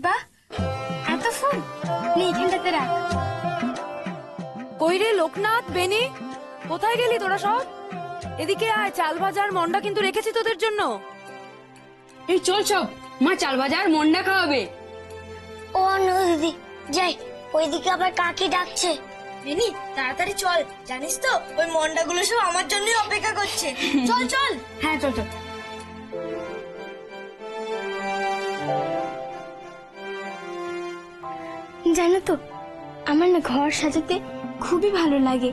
বাহ, এত ফুল এইখানটাতে রাখ। কই রে লোকনাথ, বেনি, কোথায় গেলি তোরা সব? এদিকে আয়, চাল ভাজার মন্ডা কিন্তু রেখেছি তোদের জন্য। এই চল সব, মা চাল বাজার মন্ডা খাওয়াবে। ও অন্য দিদি যাই, ওইদিকে আবার কাকি ডাকছে। বেনি তাড়াতাড়ি চল, জানিস তো ওই মন্ডাগুলো সব আমার জন্যই অপেক্ষা করছে। চল চল। হ্যাঁ চল চল। জানো তো, আমার না ঘর সাজাতে খুবই ভালো লাগে।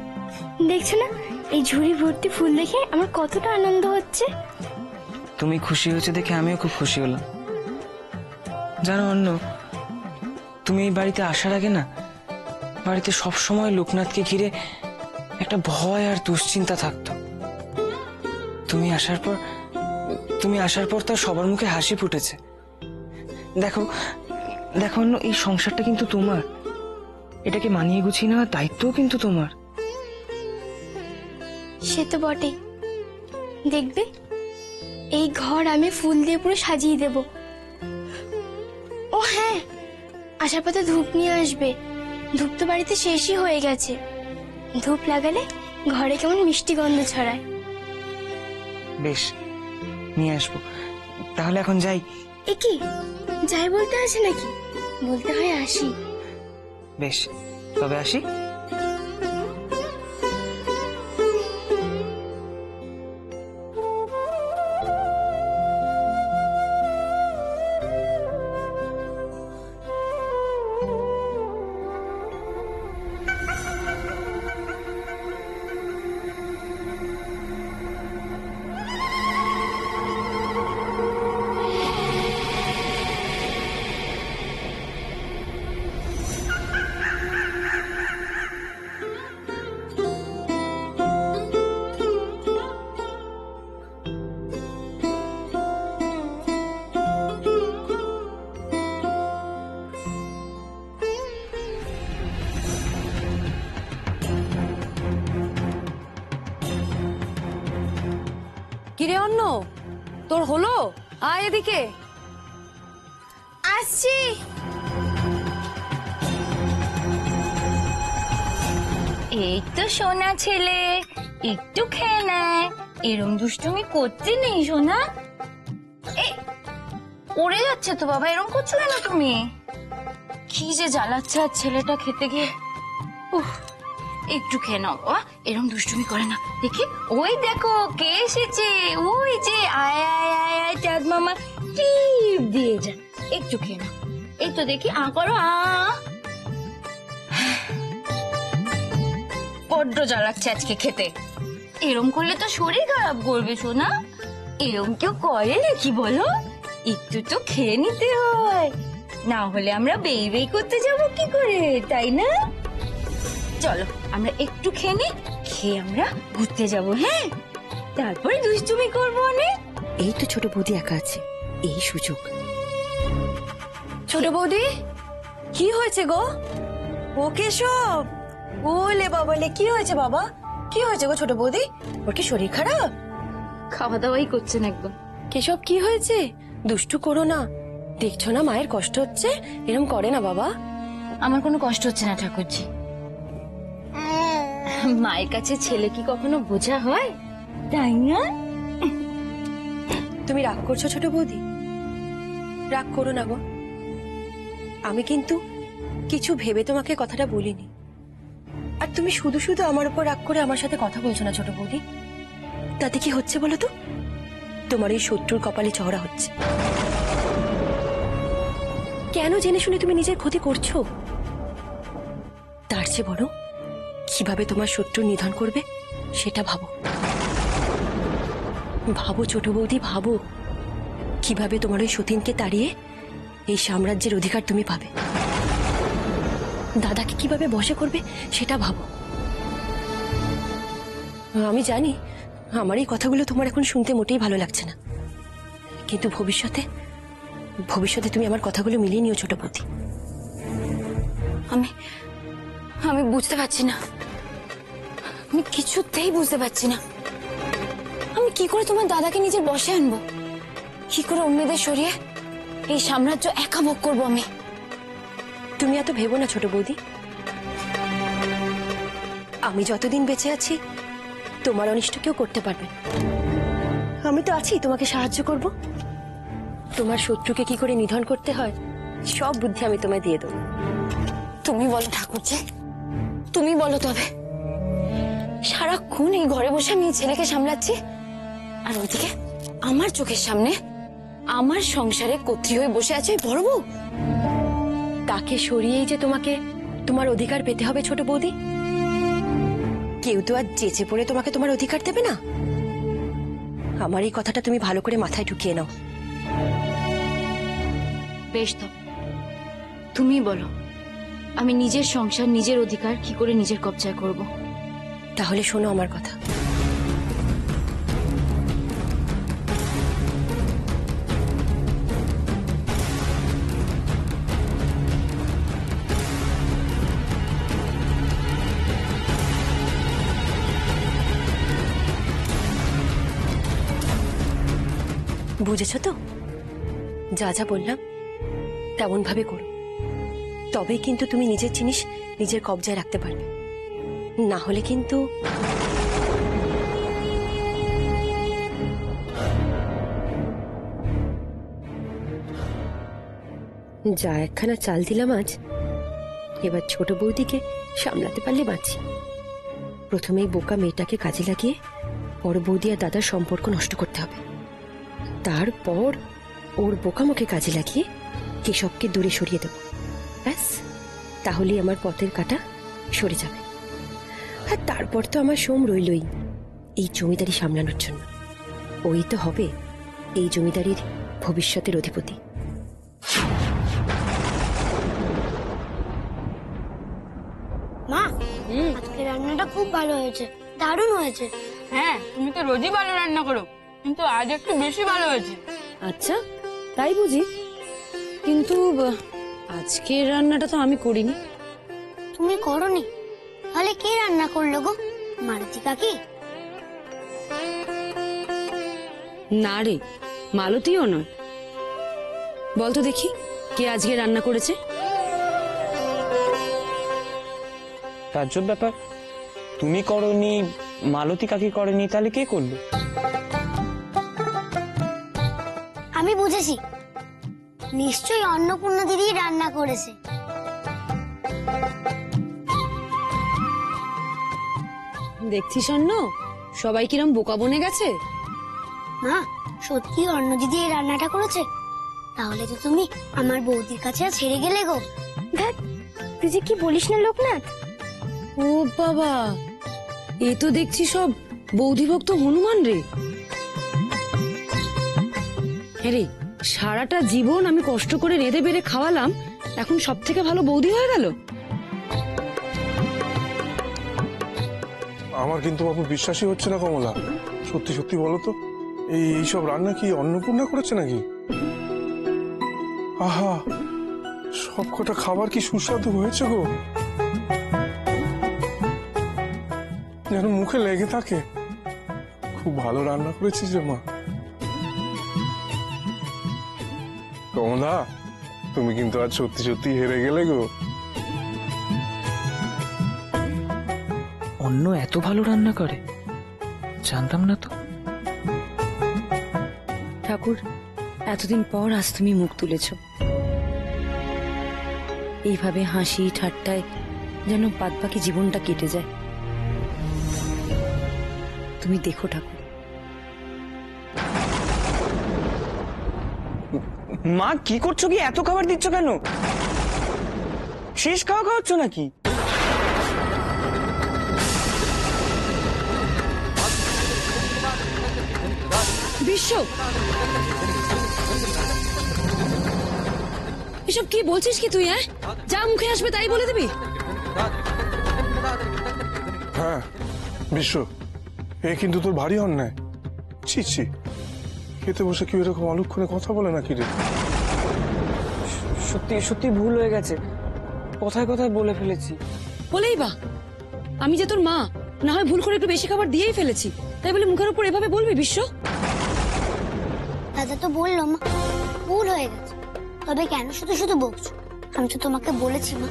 দেখছো না, এই ঝুড়ি ভর্তি ফুল দেখে আমার কতটা আনন্দ হচ্ছে। তুমি খুশি হয়েছে দেখে আমিও খুব খুশি হলাম। জানো অন্য, তুমি এই বাড়িতে আসার আগে না, বাড়িতে সব সময় লোকনাথকে ঘিরে একটা ভয় আর দুশ্চিন্তা থাকতো। তুমি আসার পর তার সবার মুখে হাসি ফুটেছে। দেখো দেখো অন্য, এই সংসারটা কিন্তু তোমার, এটাকে মানিয়ে গুছিয়ে নেওয়ার দায়িত্বও কিন্তু তোমার। সে তো বটেই। দেখবে, এই ঘর আমি ফুল দিয়ে পুরো সাজিয়ে দেব। ও হ্যাঁ, আসার পথে ধূপ নিয়ে আসবে। ধূপ তো বাড়িতে শেষই হয়ে গেছে। ধূপ লাগালে ঘরে কেমন মিষ্টি গন্ধ ছড়ায়। বেশ, নিয়ে আসবো। তাহলে এখন যাই। এ কি, যাই বলতে আছে নাকি? বলতে হয় আসি। বেশ, তবে আসি। কিরে অন্য, তোর হলো? আয় এদিকে। আসছি। এই তো সোনা ছেলে, একটু খেয়ে নেয়। এরম দুষ্টুমি করতে নেই সোনা। এই উড়ে যাচ্ছে তো বাবা, এরম করছো কেন তুমি? কি যে জ্বালাচ্ছে আর ছেলেটা খেতে গিয়ে। উফ, একটু খেয়ে নাও বাবা, এরম দুষ্টুমি করে না। দেখি, ওই দেখো কে এসেছে। ওই যে আয় আয় আয় আয়, চাঁদ মামা টিপ দিয়ে যা। একটু খেয়ে নাও। এই তো দেখি, আ করো, আ। বড্ড জ্বালাচ্ছে আজকে খেতে। এরম করলে তো শরীর খারাপ করবে সোনা। এরম কেউ করে নাকি বলো? একটু তো খেয়ে নিতে হয়, না হলে আমরা বেই বেই করতে যাব কি করে, তাই না? চলো আমরা একটু খেয়ে নিই, খেয়ে আমরা ঘুরতে যাব। হ্যাঁ, তারপরে দুষ্টুমি করবো অনেক। এই তো ছোট বৌদি একা আছে, এই সুযোগ। ছোট বৌদি, কি হয়েছে গো? ও কেশব, ওলে বাবালে, কি হয়েছে বাবা? কি হয়েছে গো ছোট বৌদি? ওর কি শরীর খারাপ? খাওয়া দাওয়াই করছেন একদম। কেশব, কি হয়েছে? দুষ্টু করো না, দেখছো না মায়ের কষ্ট হচ্ছে। এরকম করে না বাবা। আমার কোনো কষ্ট হচ্ছে না ঠাকুরজি। মায়ের কাছে ছেলে কি কখনো বোঝা হয়, তাই না? তুমি রাগ করছো ছোট বৌদি? রাগ করো না গো। আমি কিন্তু কিছু ভেবে তোমাকে কথাটা বলিনি। আর তুমি শুধু শুধু আমার উপর রাগ করে আমার সাথে কথা বলছো না ছোট বৌদি। তাতে কি হচ্ছে বলো তো? তোমার এই শত্রুর কপালে চওড়া হচ্ছে। কেন জেনে শুনে তুমি নিজের ক্ষতি করছো? তার চেয়ে বলো, কিভাবে তোমার শত্রু নিধন করবে সেটা ভাবো। ভাবো ছোট বৌদি, ভাবো কিভাবে তোমার ওই সতীনকে তাড়িয়ে এই সাম্রাজ্যের অধিকার তুমি পাবে। দাদাকে কিভাবে বশে করবে সেটা ভাবো। আমি জানি আমার এই কথাগুলো তোমার এখন শুনতে মোটেই ভালো লাগছে না, কিন্তু ভবিষ্যতে তুমি আমার কথাগুলো মিলিয়ে নিও ছোট বৌদি। আমি আমি বুঝতে পারছি না, আমি কিছুতেই বুঝতে পারছি না আমি কি করে তোমার দাদাকে নিজের বশে আনবো, কি করে অন্যদের সরিয়ে এই সাম্রাজ্য একা ভোগ করবো আমি। তুমি এত ভেবো না ছোট বৌদি, আমি যতদিন বেঁচে আছি তোমার অনিষ্ট কেউ করতে পারবে না। আমি তো আছি তোমাকে সাহায্য করব। তোমার শত্রুকে কি করে নিধন করতে হয় সব বুদ্ধি আমি তোমায় দিয়ে দেবো। তুমি বলো ঠাকুরজি, তুমি বলো তবে। সারাক্ষণ এই ঘরে বসে আমি এই ছেলেকে সামলাচ্ছি, আর ওইদিকে আমার চোখের সামনে আমার সংসারে কর্ত্রী হয়ে বসে আছে ওই বড় বউ। তাকে সরিয়েই যে তোমাকে তোমার অধিকার পেতে হবে ছোট বৌদি। কেউ তো আর চেঁচে পড়ে তোমাকে তোমার অধিকার দেবে না। আমার এই কথাটা তুমি ভালো করে মাথায় ঢুকিয়ে নাও। বেশ তো, তুমি বলো আমি নিজের সংসার নিজের অধিকার কি করে নিজের কবজায় করব। তাহলে শোনো আমার কথা। বুঝেছো তো? যা যা বললাম তেমন ভাবে করো, তবেই কিন্তু তুমি নিজের জিনিস নিজের কবজায় রাখতে পারবে। না হলে কিন্তু যা একখানা চাল দিলাম আজ, এবার ছোট বৌদিকে সামলাতে পারলে বাঁচি। প্রথমেই বোকা মেয়েটাকে কাজে লাগিয়ে বড় বৌদি আর দাদার সম্পর্ক নষ্ট করতে হবে। তারপর ওর বোকামোকে কাজে লাগিয়ে কেশবকে দূরে সরিয়ে দেব। ব্যাস, তাহলেই আমার পথের কাঁটা সরে যাবে। আর তারপর তো আমার সোম রইলই এই জমিদারি সামলানোর জন্য। ওই তো হবে এই জমিদারির ভবিষ্যতের অধিপতি। মা, আজকে রান্নাটা খুব ভালো হয়েছে, দারুণ হয়েছে। হ্যাঁ, তুমি তো রোজই ভালো রান্না করো, কিন্তু আজ একটু বেশি ভালো হয়েছে। আচ্ছা, তাই বুঝি? কিন্তু আজকের রান্নাটা তো আমি করিনি। তুমি করনি? তাহলে কে রান্না করলো গো? মালতী কাকি? না রে, মালতীও নয়। বলতো দেখি কে আজকে রান্না করেছে? তাজ্জব ব্যাপার, তুমি করনি, মালতী কাকি করেনি, তাহলে কে করলো? আমি বুঝেছি, নিশ্চয়ই অন্নপূর্ণা দিদি রান্না করেছে। দেখছিস অন্য সবাই কিরম বোকা বনে গেছে। মা, সত্যি অন্ন দিদি এই রান্নাটা করেছে? তাহলে তো তুমি আমার বৌদির কাছে আর ছেড়ে গেলে গো। দেখ, তুই যে কি বলিস না লোকনাথ। ও বাবা, এ তো দেখছি সব বৌদিভক্ত হনুমান রে। হ্যাঁ রে, সারাটা জীবন আমি কষ্ট করে রেঁধে বেড়ে খাওয়ালাম, এখন সব থেকে ভালো বৌদি হয়ে গেল। আমার কিন্তু বাবু বিশ্বাসই হচ্ছে না কমলা। সত্যি সত্যি বলো তো, এইসব রান্না কি অন্নপূর্ণা করেছে নাকি? আহা, সব কটা খাবার কি সুস্বাদু হয়েছে গো, যেন মুখে লেগে থাকে। খুব ভালো রান্না করেছিস রে মা। কমলা, তুমি কিন্তু আজ সত্যি সত্যি হেরে গেলে গো। অন্য এত ভালো রান্না করে, জানতাম না তো। ঠাকুর, এতদিন পর আজ তুমি মুখ তুলেছ। এইভাবে হাসি ঠাট্টায় যেন বাদবাকি জীবনটা কেটে যায়। তুমি দেখো ঠাকুর। মা, কি করছো? কি এত খাবার দিচ্ছ কেন? শেষ খাওয়া খাওয়াচ্ছ নাকি? বিশ্ব, এসব কি বলছিস কি তুই? যা মুখে আসবে তাই বলে দিবি? হ্যাঁ বিশ্ব, এ কিন্তু তোর ভারী অন্যায়। ছি ছি, খেতে বসে কি এরকম অলক্ষণে কথা বলে নাকি রে? সত্যি সত্যি ভুল হয়ে গেছে, কথায় কথায় বলে ফেলেছি। বলেই বা, আমি যে তোর মা, না হয় ভুল করে একটু বেশি খাবার দিয়েই ফেলেছি, তাই বলে মুখের উপর এভাবে বলবি বিশ্ব? দাদা তো বললো মা, ভুল হয়ে গেছে। তবে কেন শুধু শুধু বকছো? আমি তো তোমাকে বলেছি মা,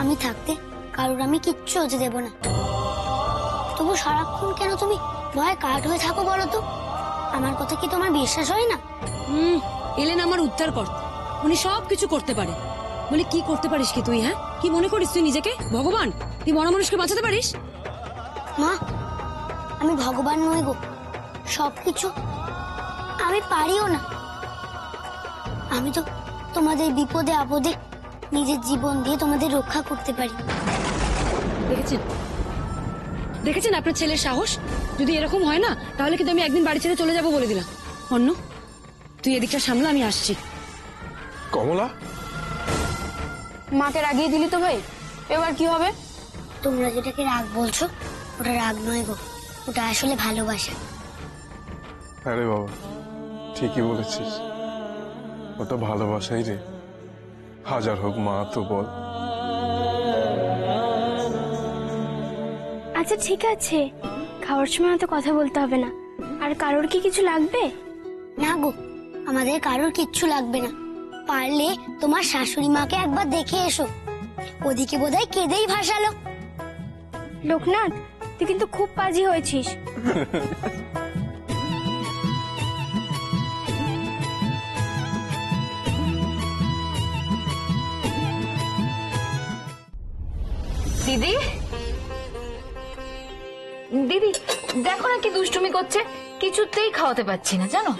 আমি থাকতে কারোর আমি কিচ্ছু হতে দেব না। তবু সারাক্ষণ কেন তুমি ভয়ে কাঠ হয়ে থাকো বলো তো? আমার কথা কি তোমার বিশ্বাস হয় না? এলেন আমার উদ্ধার করতে, উনি সব কিছু করতে পারে। বলে কি করতে পারিস কি তুই? হ্যাঁ, কি মনে করিস তুই নিজেকে ভগবান? তুই মরা মানুষকে বাঁচাতে পারিস? মা, আমি ভগবান নই গো, সবকিছু আমি পারিও না। আমি তো তোমাদের বিপদে আপদে নিজের জীবন দিয়ে তোমাদের রক্ষা করতে পারি। দেখেছেন দেখেছেন আপনার ছেলের সাহস? যদি এরকম হয় না তাহলে কিন্তু আমি একদিন বাড়ি ছেড়ে চলে যাব বলে দিলাম। অন্য তুই এদিকটা সামলা, আমি আসছি। কমলা, মাকে রাগিয়ে দিলি তো ভাই, এবার কি হবে? তোমরা যেটাকে রাগ বলছো ওটা রাগ নয় গো, ওটা আসলে ভালোবাসা। আরে বাবা ঠিকই বলেছিস, ওটা ভালোবাসাই রে। হাজার হোক মা তো বল। আচ্ছা ঠিক আছে, খাওয়ার সময় তো কথা বলতে হবে না। আর কারোর কি কিছু লাগবে? না গো, আমাদের কারোর কিচ্ছু লাগবে না। পারলে তোমার শাশুড়ি মাকে একবার দেখে এসো, ওদিকে বোধহয় কেঁদেই ভাসালো। লোকনাথ, তুই কিন্তু খুব পাজি হয়েছিস। দিদি, দিদি দেখো না কি দুষ্টুমি করছে, কিছুতেই খাওয়াতে পারছি না জানো।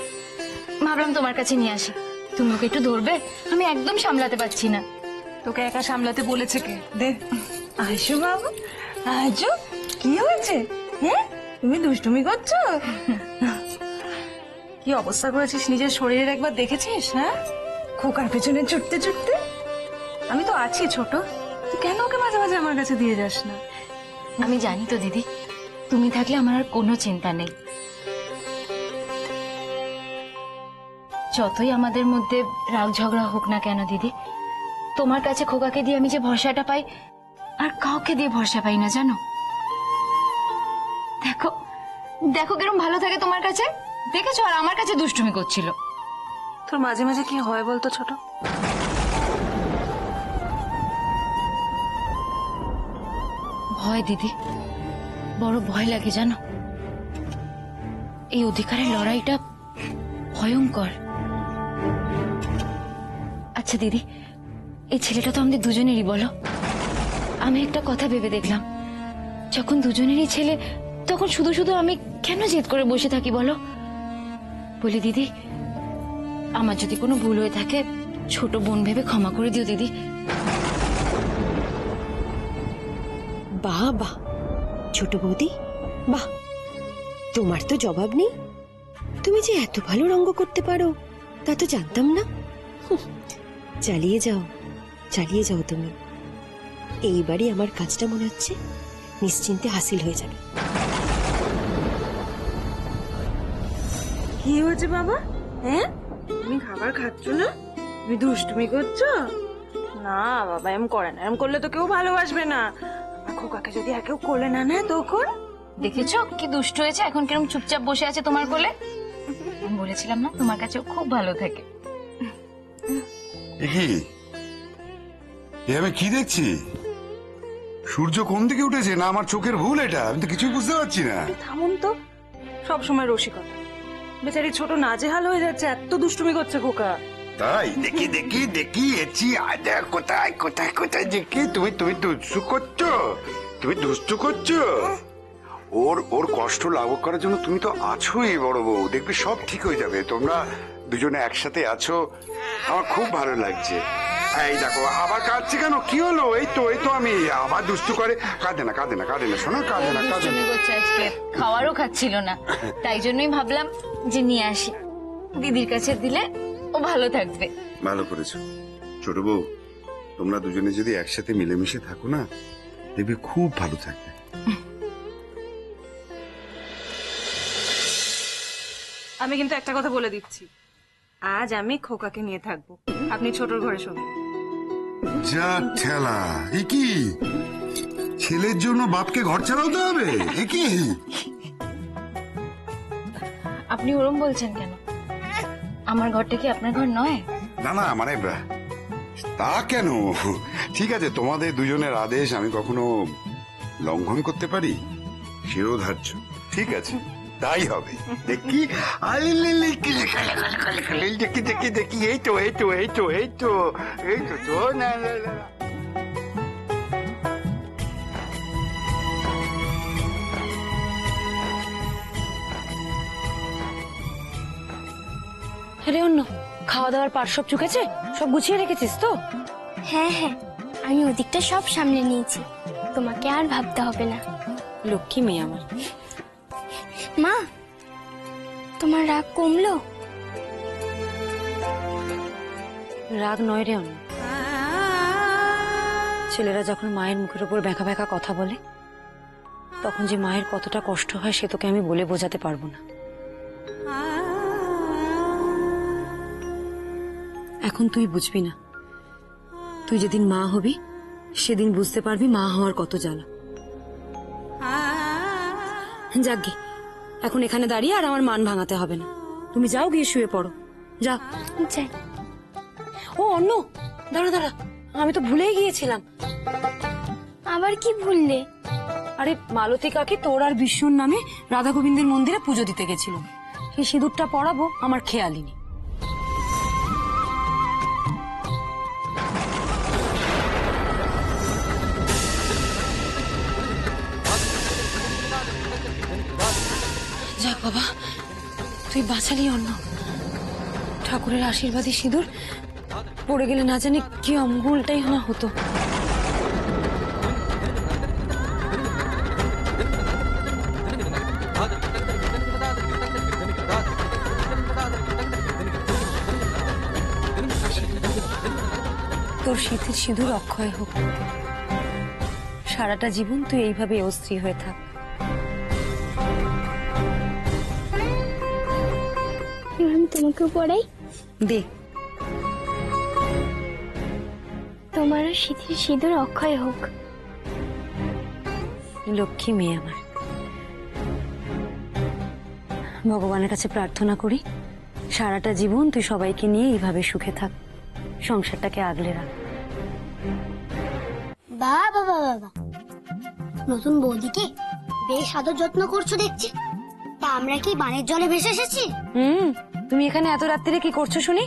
ভাবলাম তোমার কাছে নিয়ে আসি, তুমি ওকে একটু ধরবে, আমি একদম সামলাতে পারছি না। তোকে একা সামলাতে বলেছে কে? দে আইসো বাবু, আইসো। কি হয়েছে? হ্যাঁ, তুমি দুষ্টুমি করছো? কি অবস্থা করেছিস নিজের শরীরের, একবার দেখেছিস? হ্যাঁ, খোকার পেছনে ছুটতে ছুটতে। আমি তো আছি ছোট, তুই কেন ওকে মাঝে মাঝে আমার কাছে দিয়ে যাস না? আমি জানি তো দিদি, তুমি থাকলে আমার আর কোনো চিন্তা নেই। যতই আমাদের মধ্যে রাগ ঝগড়া হোক না কেন দিদি, তোমার কাছে খোকাকে দিয়ে আমি যে ভরসাটা পাই, আর কাউকে দিয়ে ভরসা পাই না জানো। দেখো দেখো কিরম ভালো থাকে তোমার কাছে, দেখেছো? আর আমার কাছে দুষ্টুমি করছিল। তোর মাঝে মাঝে কি হয় বলতো ছোট? ভয় দিদি, বড় ভয় লাগে জানো। এই অধিকারের লড়াইটা ভয়ঙ্কর। আচ্ছা দিদি, এই ছেলেটা তো আমাদের দুজনেরই, বলো? আমি একটা কথা ভেবে দেখলাম, যখন দুজনেরই ছেলে, তখন শুধু শুধু আমি কেন জেদ করে বসে থাকি বলো? বলি দিদি, আমার যদি কোনো ভুল হয়ে থাকে ছোট বোন ভেবে ক্ষমা করে দিও দিদি। বাহ বাহ ছোট বৌদি, বাহ, তোমার তো জবাব নেই। তুমি যে এত ভালো রঙ্গ করতে পারো তা তো জানতাম না। চালিয়ে যাও, চালিয়ে যাও তুমি। এইবারই আমার কাজটা মনে হচ্ছে নিশ্চিন্তে হাসিল হয়ে যাবে। কি হয়েছে বাবা? হ্যাঁ, তুমি খাবার খাচ্ছ না? তুমি দুষ্টুমি করছো? না বাবা, এম করে না, এম করলে তো কেউ ভালোবাসবে না। আমার খোকাকে যদি আর কেউ কোলে না নেয় তখন? দেখেছো কি দুষ্ট হয়েছে, এখন কিরম চুপচাপ বসে আছে তোমার কোলে। আমি বলেছিলাম না তোমার কাছে খুব ভালো থাকে। আমি কি দেখছি? সূর্য কোন দিকে উঠেছে? না আমার চোখের ভুল এটা? আমি তো কিছুই বুঝতে পারছি না। থামুন তো, সব সময় রসিকতা। বেচারি ছোট নাজেহাল হয়ে যাচ্ছে, এত দুষ্টুমি করছে খোকা। তাই দেখি দেখি দেখি এছি আদা কোথায় কোথায় কোথায় দেখি তুমি তুমি দুষ্টু করছো, তুমি দুষ্টু করছো। ওর ওর কষ্ট লাঘব করার জন্য তুমি তো আছোই বড় বউ, দেখবি সব ঠিক হয়ে যাবে। তোমরা দুজনে একসাথে আছো, আমার খুব ভালো লাগছে। এই দেখো আবার কাঁদছে কেন? কি হলো? এই তো আমি আবার দুষ্টু করে। কাঁদে না কাঁদে না কাঁদে না, শোনো, কাঁদে না কাঁদে না। দুষ্টুমি করছে আজকে, খাওয়ারও খাচ্ছিল না, তাই জন্যই ভাবলাম যে নিয়ে আসি, দিদির কাছে দিলে ও ভালো থাকবে। ভালো করেছো ছোট বউ, তোমরা দুজনে যদি একসাথে মিলেমিশে থাকো না, দেখবি খুব ভালো থাকবে। আমি কিন্তু একটা কথা বলে দিচ্ছি, আজ আমি খোকাকে নিয়ে থাকবো, আপনি ছোটর ঘরে শোবেন। যা ঠেলা! এ কি, ছেলের জন্য বাপকে ঘর ছাড়াতে হবে? এ কি? আপনি ওরম বলছেন কেন? আমার ঘরটা কি আপনার ঘর নয়? না না মানে তা কেন? ঠিক আছে, তোমাদের দুজনের আদেশ আমি কখনো লঙ্ঘন করতে পারি? শিরোধার্য। ঠিক আছে, তাই হবে। দেখি দেখি দেখি দেখি, এই তো এই তো এই তো এই তো এই তো তো না না না। আরে অন্য খাওয়া দাওয়ার পাট সব চুকেছে? সব গুছিয়ে রেখেছিস তো? হ্যাঁ হ্যাঁ, আমি ওদিকটা সব সামলে নিয়েছি, তোমাকে আর ভাবতে হবে না। লক্ষ্মী মেয়ে আমার। মা, তোমার রাগ কমলো? রাগ নয় রে অন্য, ছেলেরা যখন মায়ের মুখের উপর ব্যাকা ব্যাকা কথা বলে তখন যে মায়ের কতটা কষ্ট হয় সে তোকে আমি বলে বোঝাতে পারবো না। এখন তুই বুঝবি না, তুই যেদিন মা হবি সেদিন বুঝতে পারবি মা হওয়ার কত জ্বালা। যাকগে, এখন এখানে দাঁড়িয়ে আর আমার মান ভাঙাতে হবে না। তুমি যাও, গিয়ে শুয়ে পড়ো, যাও। যাই। ও অন্য, দাঁড়া দাঁড়া, আমি তো ভুলেই গিয়েছিলাম। আবার কি ভুললে? আরে মালতী কাকি তোর আর বিষ্ণুর নামে রাধা গোবিন্দের মন্দিরে পুজো দিতে গেছিল, সেই সিঁদুরটা পরাবো আমার খেয়ালই নেই। যাক বাবা, তুই বাঁচালি অন্য। ঠাকুরের আশীর্বাদী সিঁদুর পড়ে গেলে না জানি কি অমঙ্গলটাই না হতো। তোর শীতের সিঁদুর অক্ষয় হোক, সারাটা জীবন তুই এইভাবে অস্ত্রী হয়ে থাক। আমি তোমাকে পড়াই, দে। তোমারও শীতের সিঁদুর অক্ষয় হোক। লক্ষ্মী মেয়ে আমার, ভগবানের কাছে প্রার্থনা করি সারাটা জীবন তুই সবাইকে নিয়ে এইভাবে সুখে থাক, সংসারটাকে আগলে রাখ। বাবা বাবা, নতুন বৌদিকে বেশ আদর যত্ন করছো দেখছি। তা আমরা কি বানের জলে ভেসে এসেছি? তুমি এখানে এত রাত্রিরে কি করছো শুনি?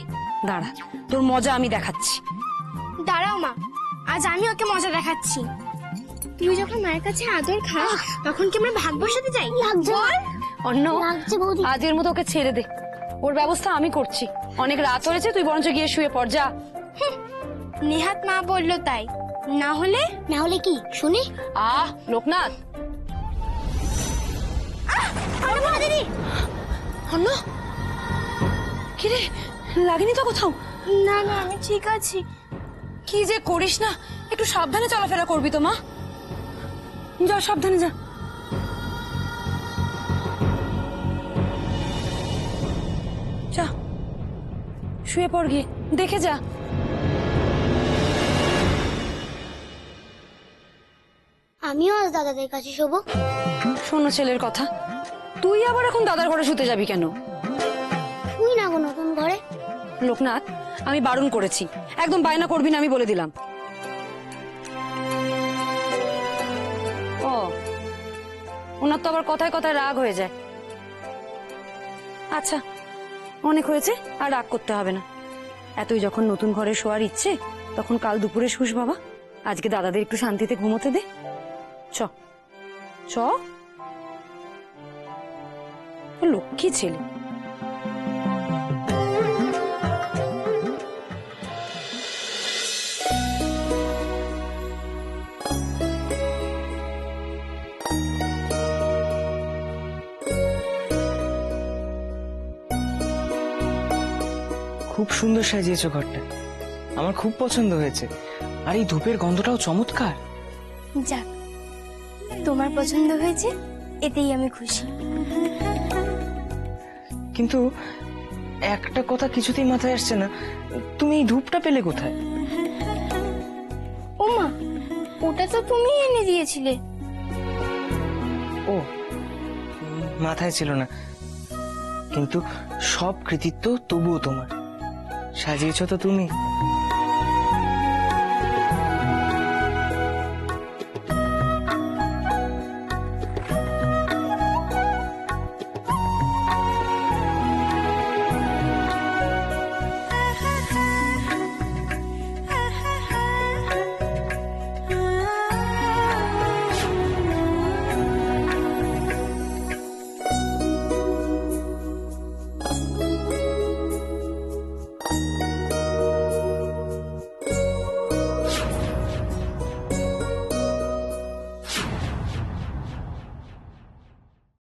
দাঁড়া, তোর মজা আমি দেখাচ্ছি। দাঁড়াও মা, আজ আমি ওকে মজা দেখাচ্ছি। তুই যখন মায়ের কাছে আদর খাস তখন কি আমরা ভাগ বসাতে যাই? বল অন্য, বৌদি। আজের মতো ওকে ছেড়ে দে, ওর ব্যবস্থা আমি করছি। অনেক রাত হয়েছে, তুই বরঞ্চ গিয়ে শুয়ে পড়, যা। নেহাত মা বললো তাই, না হলে কি শুনি? লোকনাথ। দিদি, অন্য, কিরে লাগেনি তো কোথাও? না না, আমি ঠিক আছি। কি যে করিস না, একটু সাবধানে চলাফেরা করবি তো মা। যা, সাবধানে যা। যা, শুয়ে পড় গিয়ে, দেখে যা। আমিও আজ দাদাদের কাছে শোবো। শোনো ছেলের কথা, তুই আবার এখন দাদার ঘরে শুতে যাবি কেন? শুই না গো নতুন ঘরে। লোকনাথ, আমি বারণ করেছি, একদম বায়না করবি না, আমি বলে দিলাম। ও, ওনার তো আবার কথায় কথায় রাগ হয়ে যায়। আচ্ছা, অনেক হয়েছে, আর রাগ করতে হবে না। এতই যখন নতুন ঘরে শোয়ার ইচ্ছে, তখন কাল দুপুরে শুস বাবা। আজকে দাদাদের একটু শান্তিতে ঘুমোতে দে। চ চ, লক্ষ্মী ছেলে। খুব সুন্দর সাজিয়েছো ঘরটা, আমার খুব পছন্দ হয়েছে। আর এই ধূপের গন্ধটাও চমৎকার। যাক, তোমার পছন্দ হয়েছে এতেই আমি খুশি। কিন্তু একটা কথা কিছুতেই মাথায় আসছে না, তুমি এই ধূপটা পেলে কোথায়? ও মা, ওটা তো তুমি এনে দিয়েছিলে। ও, মাথায় ছিল না। কিন্তু সব কৃতিত্ব তবুও তোমার। সাজিয়েছ তো তুমি।